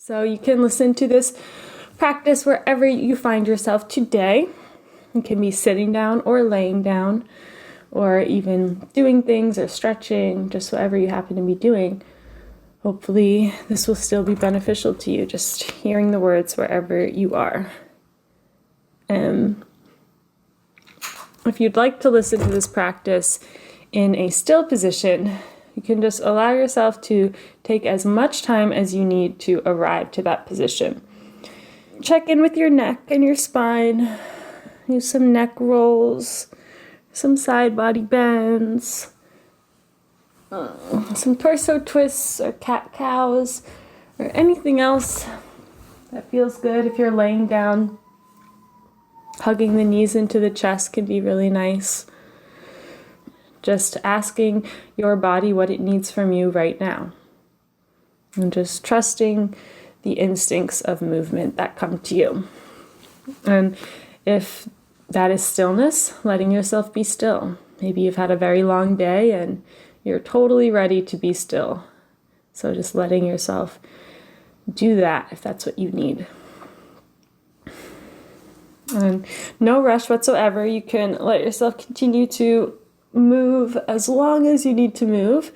So you can listen to this practice wherever you find yourself today. You can be sitting down or laying down, or even doing things or stretching, just whatever you happen to be doing. Hopefully this will still be beneficial to you, just hearing the words wherever you are. If you'd like to listen to this practice in a still position, you can just allow yourself to take as much time as you need to arrive to that position. Check in with your neck and your spine. Use some neck rolls, some side body bends, some torso twists or cat-cows, or anything else that feels good. If you're laying down, hugging the knees into the chest can be really nice. Just asking your body what it needs from you right now. And just trusting the instincts of movement that come to you. And if that is stillness, letting yourself be still. Maybe you've had a very long day and you're totally ready to be still. So just letting yourself do that if that's what you need. And no rush whatsoever. You can let yourself continue to move as long as you need to move.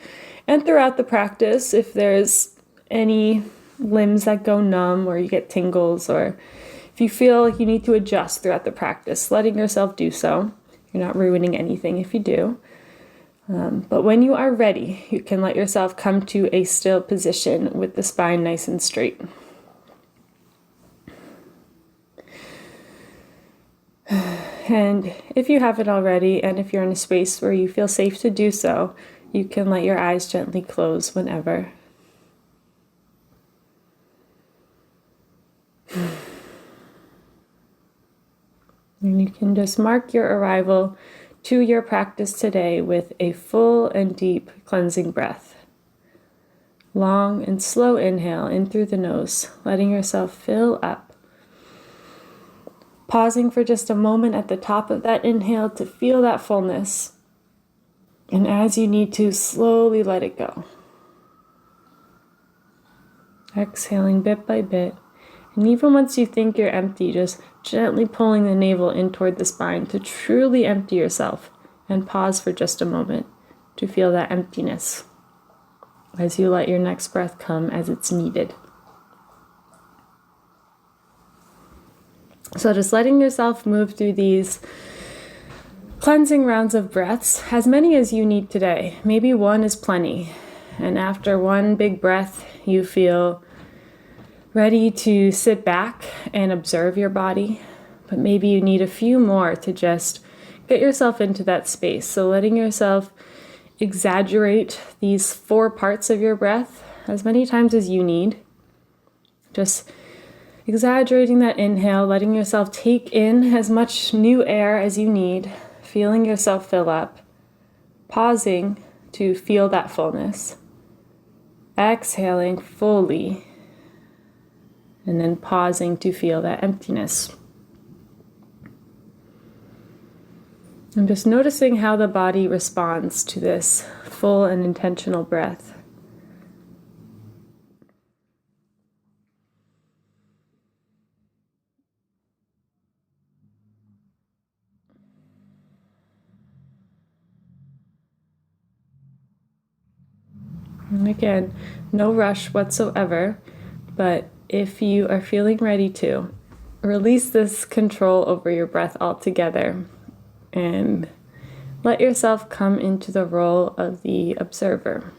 And throughout the practice, if there's any limbs that go numb or you get tingles, or if you feel like you need to adjust throughout the practice, letting yourself do so. You're not ruining anything if you do. But when you are ready, you can let yourself come to a still position with the spine nice and straight. And if you haven't already, and if you're in a space where you feel safe to do so, you can let your eyes gently close whenever. And you can just mark your arrival to your practice today with a full and deep cleansing breath. Long and slow inhale in through the nose, letting yourself fill up. Pausing for just a moment at the top of that inhale to feel that fullness. And as you need to, slowly let it go. Exhaling bit by bit. And even once you think you're empty, just gently pulling the navel in toward the spine to truly empty yourself. And pause for just a moment to feel that emptiness as you let your next breath come as it's needed. So just letting yourself move through these cleansing rounds of breaths, as many as you need today. Maybe one is plenty. And after one big breath, you feel ready to sit back and observe your body. But maybe you need a few more to just get yourself into that space. So letting yourself exaggerate these 4 parts of your breath as many times as you need. Just exaggerating that inhale, letting yourself take in as much new air as you need, feeling yourself fill up, pausing to feel that fullness, exhaling fully, and then pausing to feel that emptiness. And just noticing how the body responds to this full and intentional breath. And again, no rush whatsoever, but if you are feeling ready to, release this control over your breath altogether and let yourself come into the role of the observer.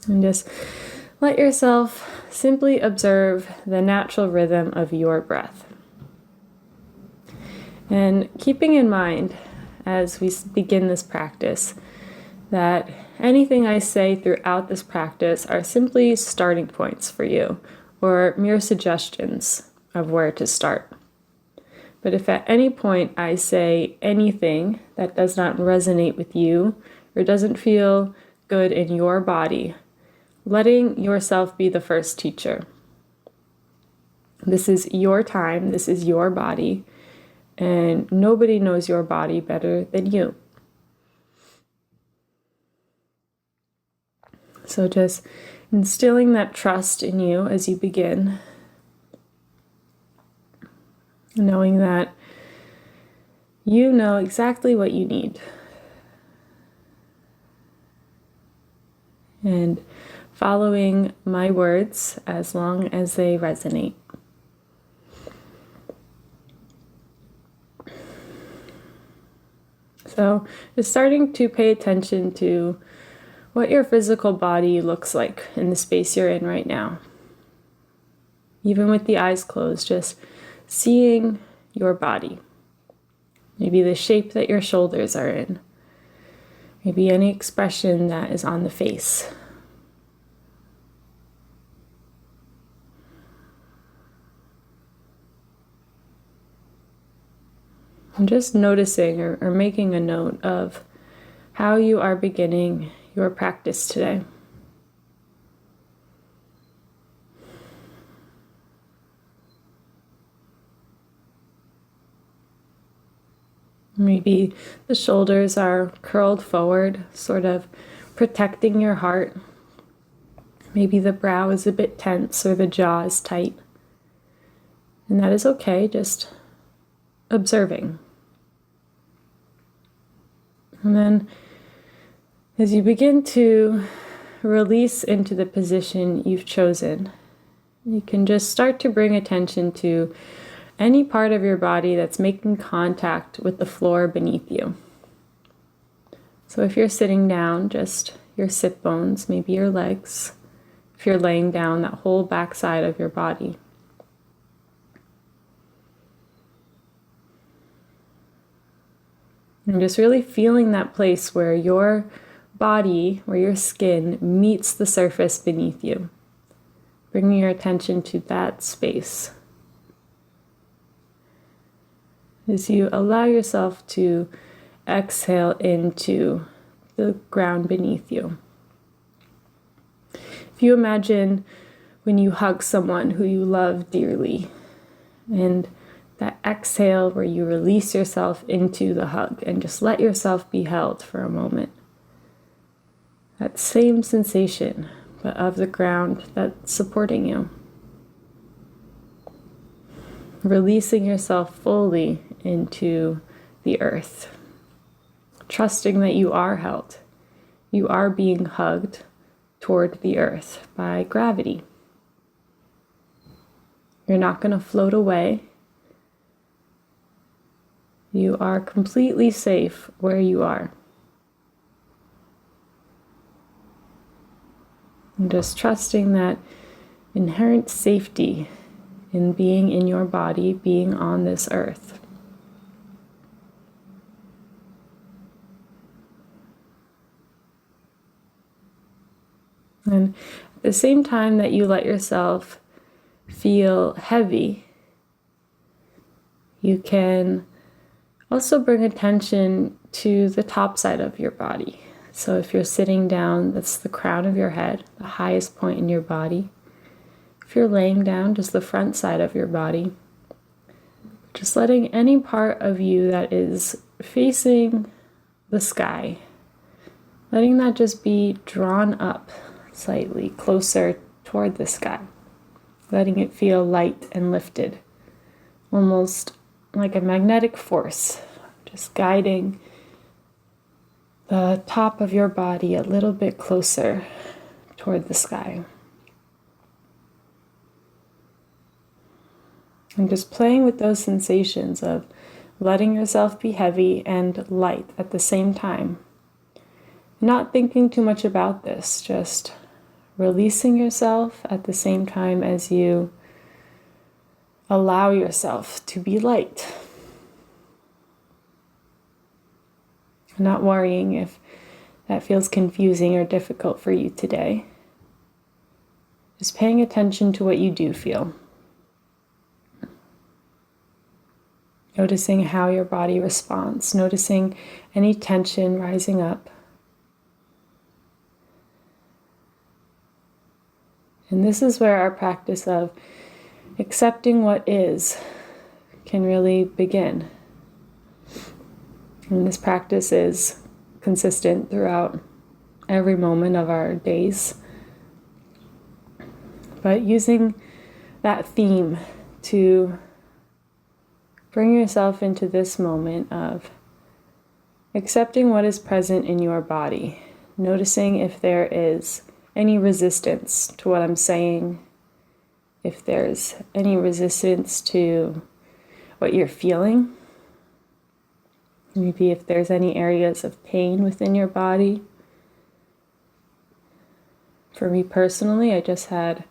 And just let yourself simply observe the natural rhythm of your breath. And keeping in mind, as we begin this practice, that anything I say throughout this practice are simply starting points for you, or mere suggestions of where to start. But if at any point I say anything that does not resonate with you, or doesn't feel good in your body, letting yourself be the first teacher. This is your time, this is your body, and nobody knows your body better than you. So just Instilling that trust in you as you begin, knowing that you know exactly what you need. And following my words as long as they resonate. So just starting to pay attention to what your physical body looks like in the space you're in right now. Even with the eyes closed, just seeing your body. Maybe the shape that your shoulders are in. Maybe any expression that is on the face. And just noticing or making a note of how you are beginning your practice today. Maybe the shoulders are curled forward, sort of protecting your heart. Maybe the brow is a bit tense or the jaw is tight. And that is okay, just observing. And then as you begin to release into the position you've chosen, you can just start to bring attention to any part of your body that's making contact with the floor beneath you. So if you're sitting down, just your sit bones, maybe your legs. If you're laying down, that whole back side of your body. And just really feeling that place where your body, where your skin meets the surface beneath you. Bringing your attention to that space. As you allow yourself to exhale into the ground beneath you. If you imagine when you hug someone who you love dearly, and that exhale where you release yourself into the hug and just let yourself be held for a moment. That same sensation, but of the ground that's supporting you. Releasing yourself fully into the earth. Trusting that you are held. You are being hugged toward the earth by gravity. You're not going to float away. You are completely safe where you are. And just trusting that inherent safety in being in your body, being on this earth. And at the same time that you let yourself feel heavy, you can also bring attention to the top side of your body. So if you're sitting down, that's the crown of your head, the highest point in your body. If you're laying down, just the front side of your body. Just letting any part of you that is facing the sky, letting that just be drawn up slightly closer toward the sky. Letting it feel light and lifted, almost like a magnetic force, just guiding the top of your body a little bit closer toward the sky. And just playing with those sensations of letting yourself be heavy and light at the same time. Not thinking too much about this, just releasing yourself at the same time as you allow yourself to be light. Not worrying if that feels confusing or difficult for you today. Just paying attention to what you do feel. Noticing how your body responds. Noticing any tension rising up. And this is where our practice of accepting what is can really begin. And this practice is consistent throughout every moment of our days. But using that theme to bring yourself into this moment of accepting what is present in your body, noticing if there is any resistance to what I'm saying, if there's any resistance to what you're feeling, maybe if there's any areas of pain within your body. For me personally, I just had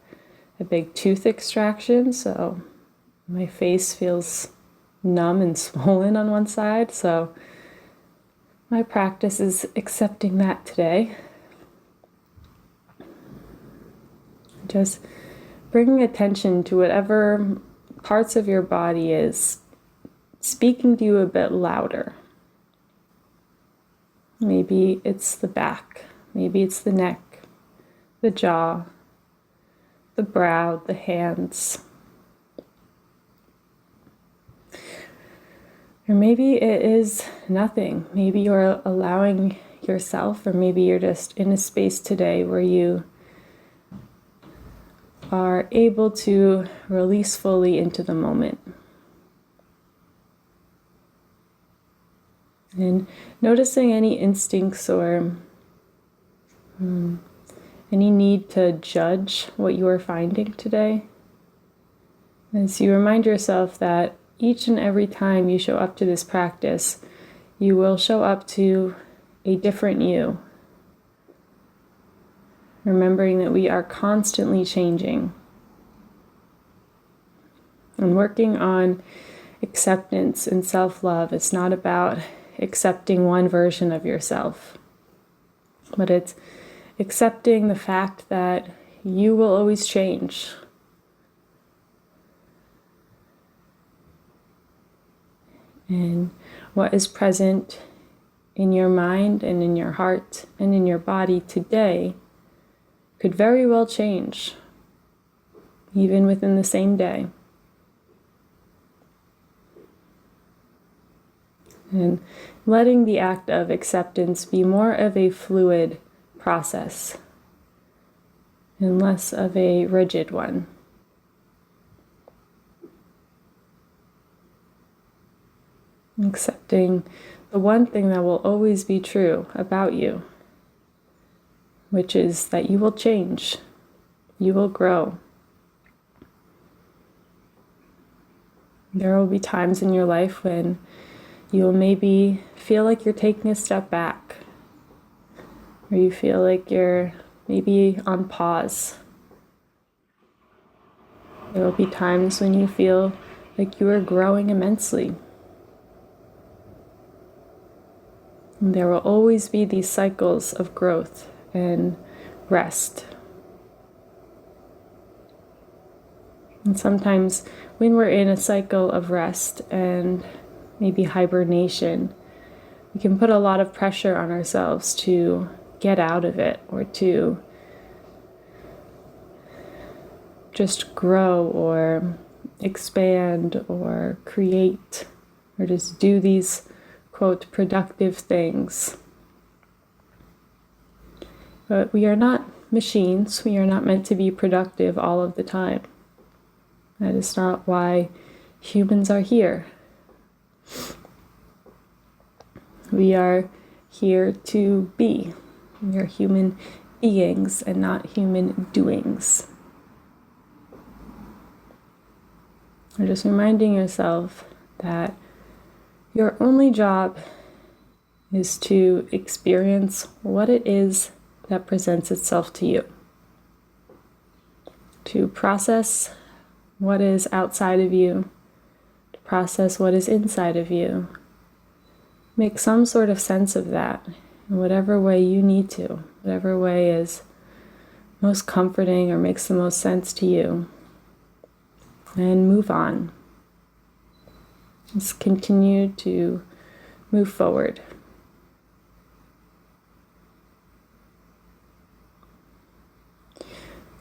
a big tooth extraction, so my face feels numb and swollen on one side, so my practice is accepting that today. Just bringing attention to whatever parts of your body is speaking to you a bit louder. Maybe it's the back, maybe it's the neck, the jaw, the brow, the hands. Or maybe it is nothing. Maybe you're allowing yourself, or maybe you're just in a space today where you are able to release fully into the moment. And noticing any instincts or any need to judge what you are finding today. As you remind yourself that each and every time you show up to this practice, you will show up to a different you. Remembering that we are constantly changing. And working on acceptance and self-love, it's not about accepting one version of yourself, but it's accepting the fact that you will always change. And what is present in your mind and in your heart and in your body today could very well change, even within the same day. And letting the act of acceptance be more of a fluid process and less of a rigid one. Accepting the one thing that will always be true about you, which is that you will change, you will grow. There will be times in your life when you will maybe feel like you're taking a step back, or you feel like you're maybe on pause. There will be times when you feel like you are growing immensely. And there will always be these cycles of growth and rest. And sometimes when we're in a cycle of rest and maybe hibernation, we can put a lot of pressure on ourselves to get out of it, or to just grow or expand or create, or just do these, quote, productive things. But we are not machines. We are not meant to be productive all of the time. That is not why humans are here. We are here to be. We are human beings and not human doings. You're just reminding yourself that your only job is to experience what it is that presents itself to you. To process what is outside of you, to process what is inside of you. Make some sort of sense of that in whatever way you need to, whatever way is most comforting or makes the most sense to you. And move on. Just continue to move forward.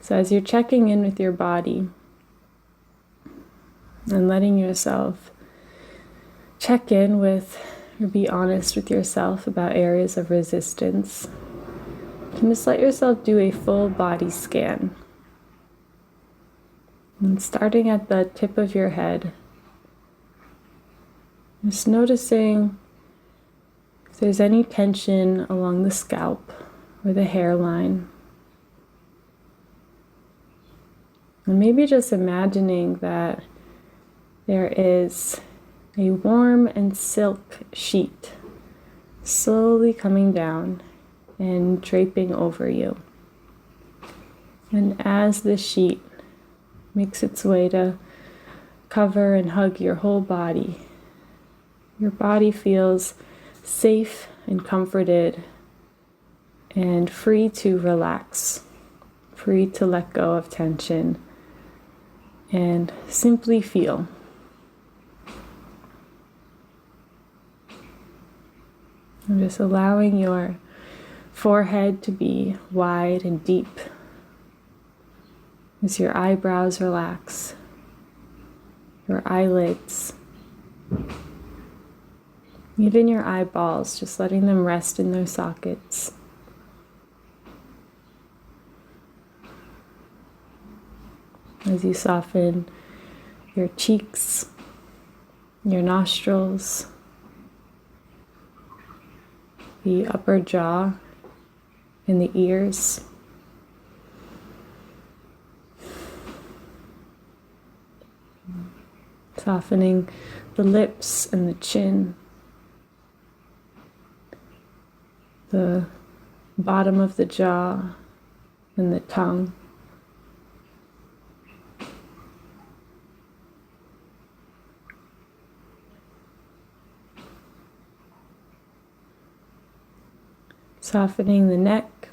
So as you're checking in with your body and letting yourself check in with, or be honest with yourself about areas of resistance, you can just let yourself do a full body scan. And starting at the tip of your head, just noticing if there's any tension along the scalp or the hairline. And maybe just imagining that there is a warm and silk sheet slowly coming down and draping over you. And as the sheet makes its way to cover and hug your whole body, your body feels safe and comforted and free to relax, free to let go of tension and simply feel. And just allowing your forehead to be wide and deep as your eyebrows relax, your eyelids, even your eyeballs, just letting them rest in their sockets. As you soften your cheeks, your nostrils, the upper jaw and the ears. Softening the lips and the chin, the bottom of the jaw and the tongue. Softening the neck,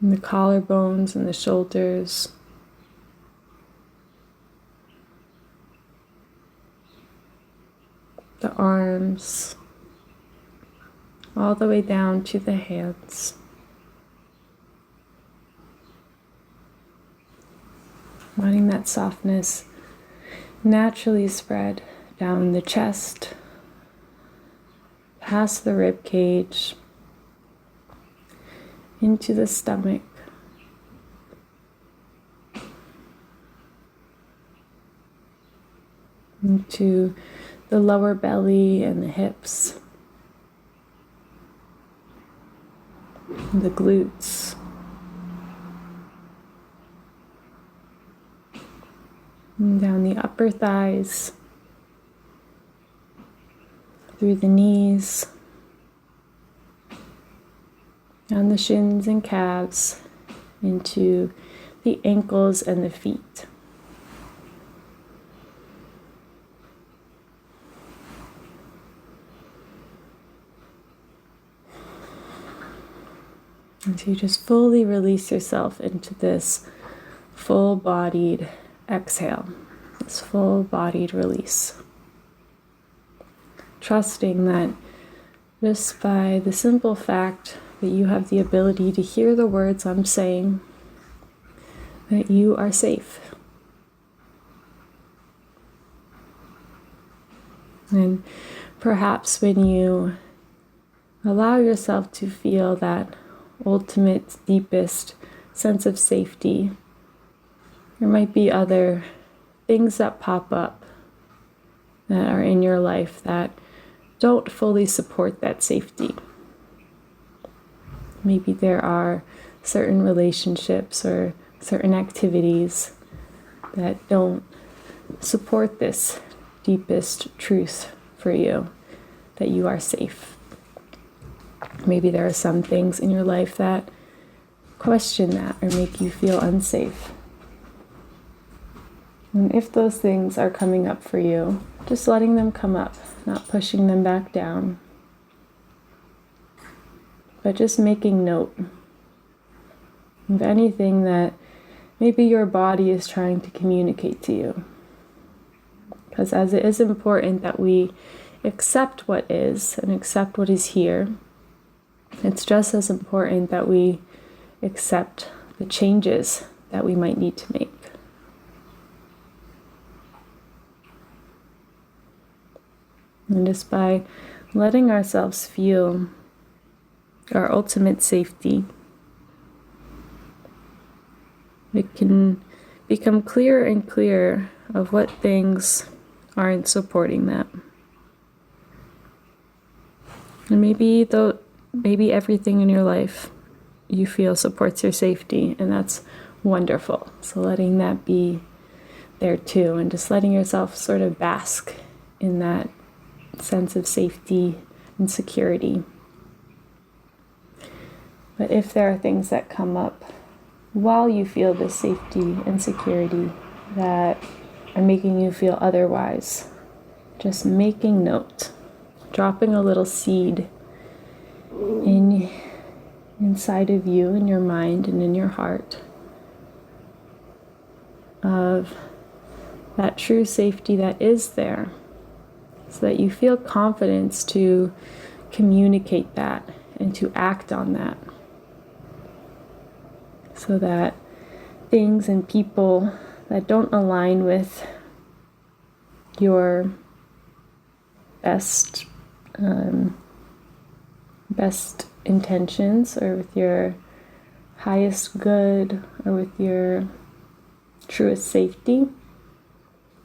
and the collarbones and the shoulders. The arms, all the way down to the hands. Letting that softness naturally spread down the chest, past the rib cage, into the stomach, into the lower belly and the hips, the glutes, and down the upper thighs, through the knees, down the shins and calves, into the ankles and the feet. And so you just fully release yourself into this full-bodied exhale, this full-bodied release. Trusting that just by the simple fact that you have the ability to hear the words I'm saying, that you are safe. And perhaps when you allow yourself to feel that ultimate, deepest sense of safety, there might be other things that pop up that are in your life that don't fully support that safety. Maybe there are certain relationships or certain activities that don't support this deepest truth for you, that you are safe. Maybe there are some things in your life that question that or make you feel unsafe. And if those things are coming up for you, just letting them come up, not pushing them back down, but just making note of anything that maybe your body is trying to communicate to you. Because as it is important that we accept what is and accept what is here, it's just as important that we accept the changes that we might need to make. And just by letting ourselves feel our ultimate safety, it can become clearer and clearer of what things aren't supporting that. And maybe everything in your life you feel supports your safety, and that's wonderful. So letting that be there too, and just letting yourself sort of bask in that sense of safety and security. But if there are things that come up while you feel this safety and security that are making you feel otherwise, just making note, dropping a little seed inside of you, in your mind and in your heart, of that true safety that is there, so that you feel confidence to communicate that and to act on that, so that things and people that don't align with your best intentions, or with your highest good, or with your truest safety,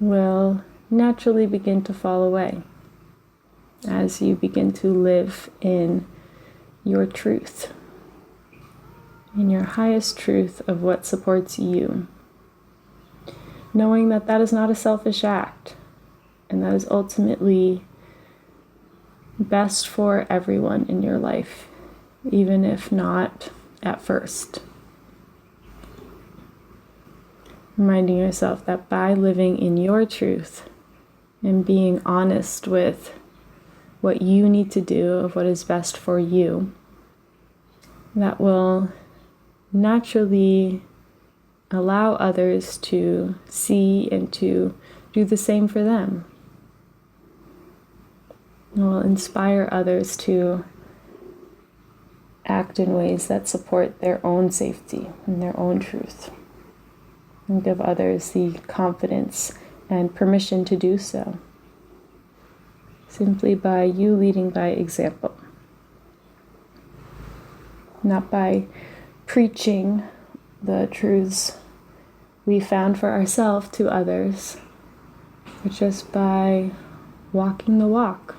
will naturally begin to fall away as you begin to live in your truth, in your highest truth of what supports you, knowing that that is not a selfish act, and that is ultimately best for everyone in your life, even if not at first. Reminding yourself that by living in your truth and being honest with what you need to do, of what is best for you, that will naturally allow others to see and to do the same for them. It will inspire others to act in ways that support their own safety and their own truth, and give others the confidence and permission to do so, simply by you leading by example, not by preaching the truths we found for ourselves to others, but just by walking the walk,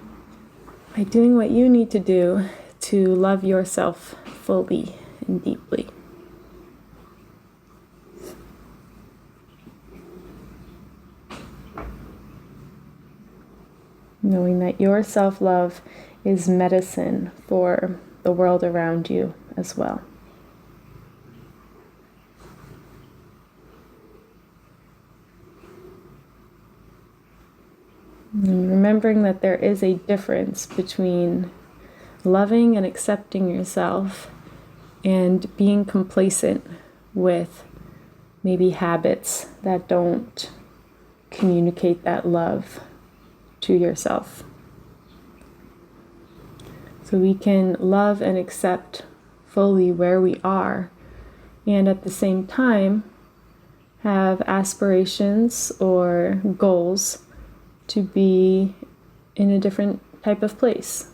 by doing what you need to do to love yourself fully and deeply. Knowing that your self-love is medicine for the world around you as well. And remembering that there is a difference between loving and accepting yourself and being complacent with maybe habits that don't communicate that love to yourself. So we can love and accept fully where we are, and at the same time have aspirations or goals to be in a different type of place.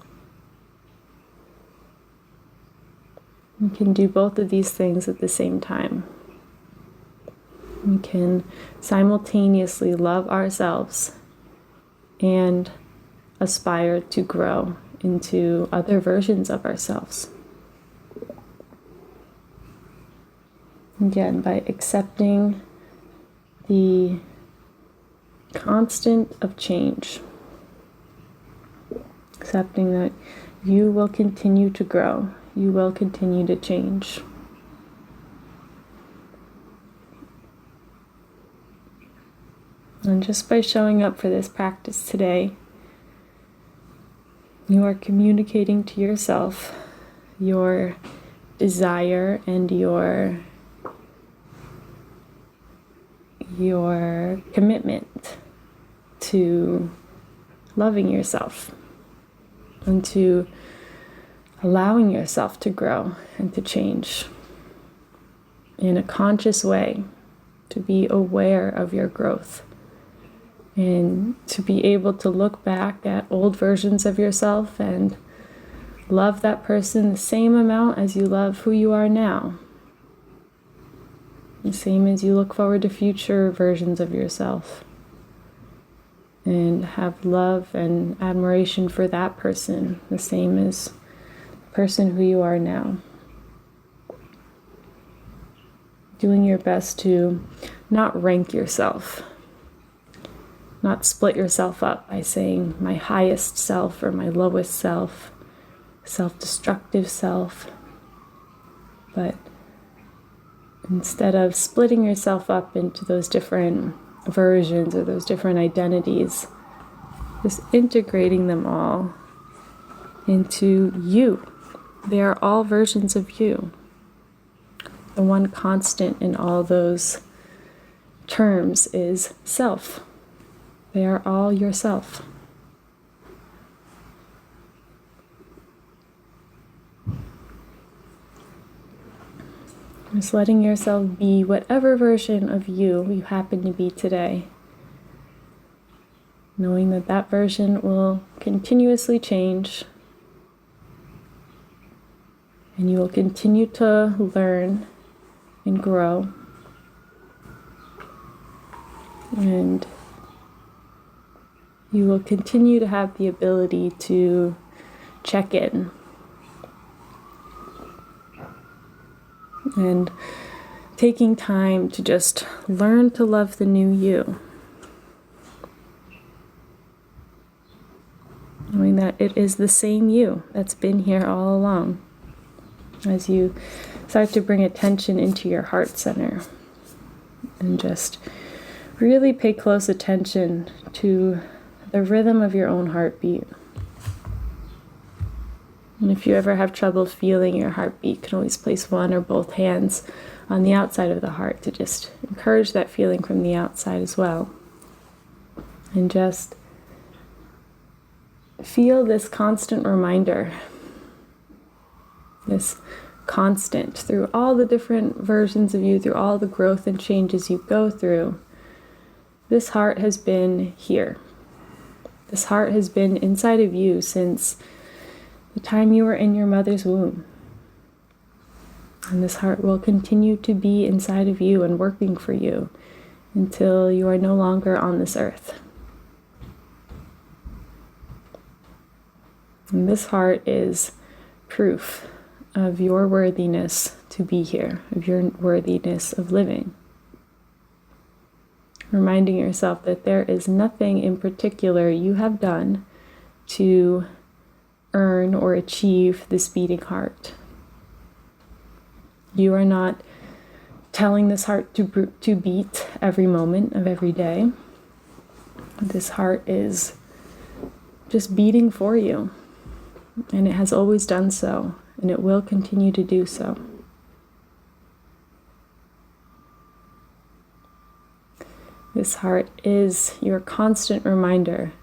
We can do both of these things at the same time. We can simultaneously love ourselves and aspire to grow into other versions of ourselves. Again, by accepting the constant of change, accepting that you will continue to grow, you will continue to change. And just by showing up for this practice today, you are communicating to yourself your desire and your commitment to loving yourself and to allowing yourself to grow and to change in a conscious way, to be aware of your growth and to be able to look back at old versions of yourself and love that person the same amount as you love who you are now. The same as you look forward to future versions of yourself and have love and admiration for that person, the same as the person who you are now. Doing your best to not rank yourself, not split yourself up by saying my highest self or my lowest self, self-destructive self, but instead of splitting yourself up into those different versions or those different identities, just integrating them all into you. They are all versions of you. The one constant in all those terms is self. They are all yourself. Just letting yourself be whatever version of you happen to be today. Knowing that that version will continuously change. And you will continue to learn and grow. And you will continue to have the ability to check in. And taking time to just learn to love the new you. Knowing that it is the same you that's been here all along. As you start to bring attention into your heart center. And just really pay close attention to the rhythm of your own heartbeat. And if you ever have trouble feeling your heartbeat, you can always place one or both hands on the outside of the heart to just encourage that feeling from the outside as well. And just feel this constant reminder, this constant through all the different versions of you, through all the growth and changes you go through. This heart has been here. This heart has been inside of you since the time you were in your mother's womb. And this heart will continue to be inside of you and working for you until you are no longer on this earth. And this heart is proof of your worthiness to be here, of your worthiness of living. Reminding yourself that there is nothing in particular you have done to earn or achieve this beating heart. You are not telling this heart to beat every moment of every day. This heart is just beating for you, and it has always done so, and it will continue to do so. This heart is your constant reminder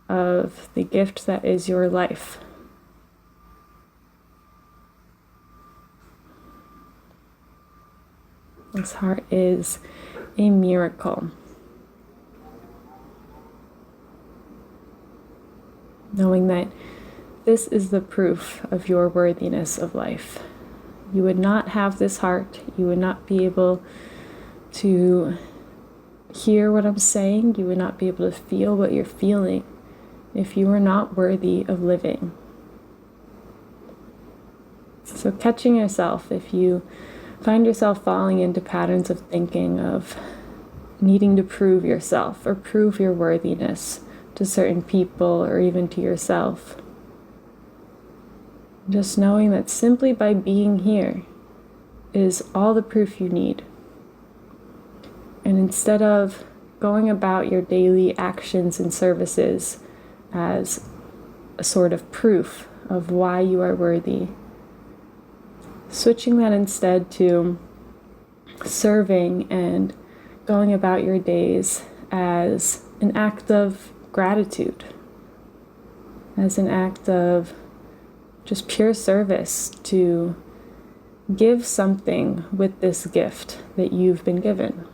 of the gift that is your life. This heart is a miracle. Knowing that this is the proof of your worthiness of life. You would not have this heart, you would not be able to hear what I'm saying, you would not be able to feel what you're feeling if you were not worthy of living. So catching yourself, if you find yourself falling into patterns of thinking of needing to prove yourself or prove your worthiness to certain people or even to yourself, just knowing that simply by being here is all the proof you need. And instead of going about your daily actions and services as a sort of proof of why you are worthy, switching that instead to serving and going about your days as an act of gratitude, as an act of just pure service to give something with this gift that you've been given,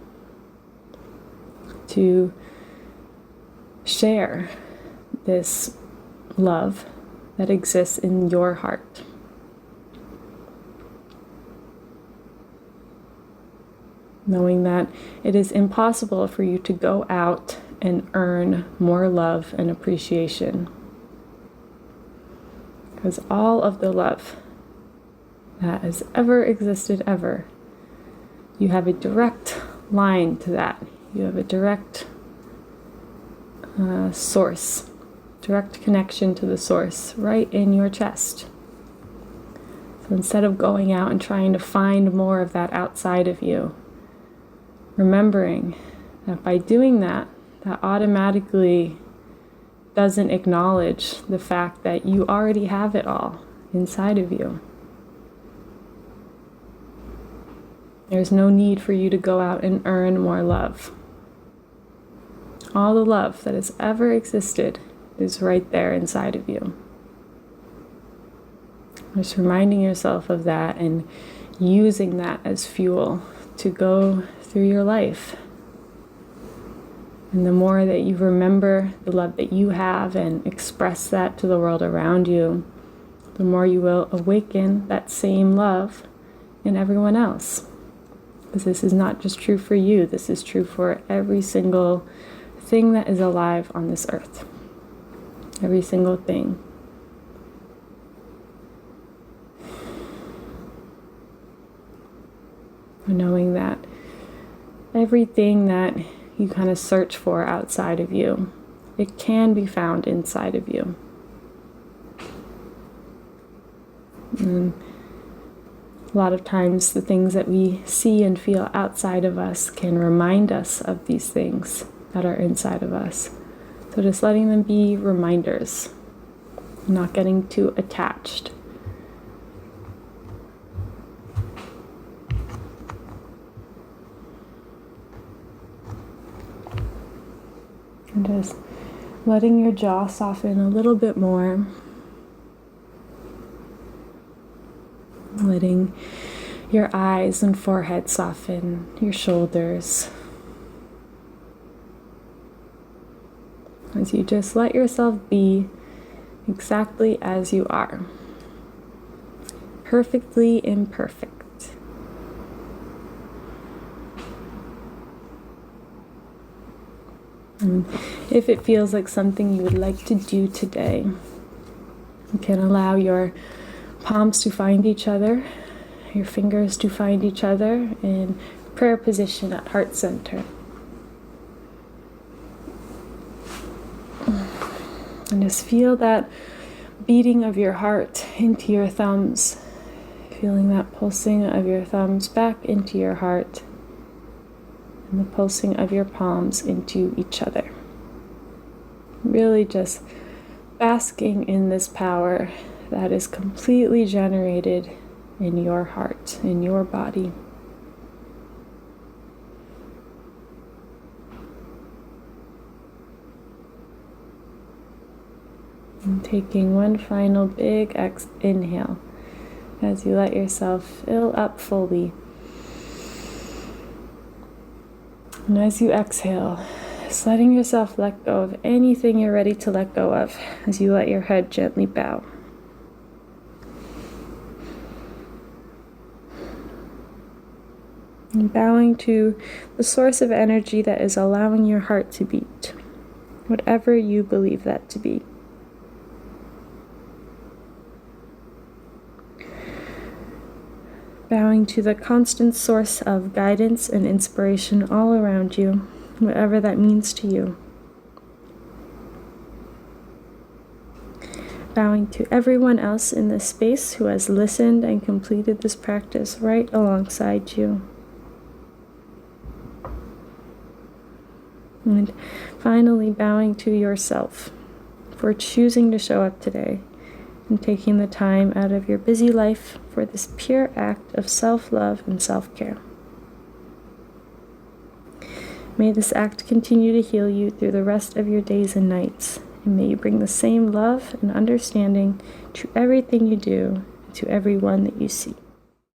to share this love that exists in your heart. knowing that it is impossible for you to go out and earn more love and appreciation. Because all of the love that has ever existed ever, you have a direct line to that. You have a direct source, direct connection to the source right in your chest. So instead of going out and trying to find more of that outside of you, remembering that by doing that, that automatically doesn't acknowledge the fact that you already have it all inside of you. There's no need for you to go out and earn more love. All the love that has ever existed is right there inside of you. Just reminding yourself of that and using that as fuel to go through your life. And the more that you remember the love that you have and express that to the world around you, the more you will awaken that same love in everyone else. Because this is not just true for you, this is true for every single thing that is alive on this earth. Every single thing. Knowing that everything that you kind of search for outside of you, it can be found inside of you. And a lot of times the things that we see and feel outside of us can remind us of these things that are inside of us. So just letting them be reminders, not getting too attached. And just letting your jaw soften a little bit more. Letting your eyes and forehead soften, your shoulders. As you just let yourself be exactly as you are. Perfectly imperfect. And if it feels like something you would like to do today, you can allow your palms to find each other, your fingers to find each other in prayer position at heart center. And just feel that beating of your heart into your thumbs, feeling that pulsing of your thumbs back into your heart, and the pulsing of your palms into each other. Really just basking in this power that is completely generated in your heart, in your body. And taking one final big inhale as you let yourself fill up fully. And as you exhale, just letting yourself let go of anything you're ready to let go of as you let your head gently bow. And bowing to the source of energy that is allowing your heart to beat, whatever you believe that to be. Bowing to the constant source of guidance and inspiration all around you, whatever that means to you. Bowing to everyone else in this space who has listened and completed this practice right alongside you. And finally, bowing to yourself for choosing to show up today and taking the time out of your busy life for this pure act of self-love and self-care. May this act continue to heal you through the rest of your days and nights, and may you bring the same love and understanding to everything you do and to everyone that you see.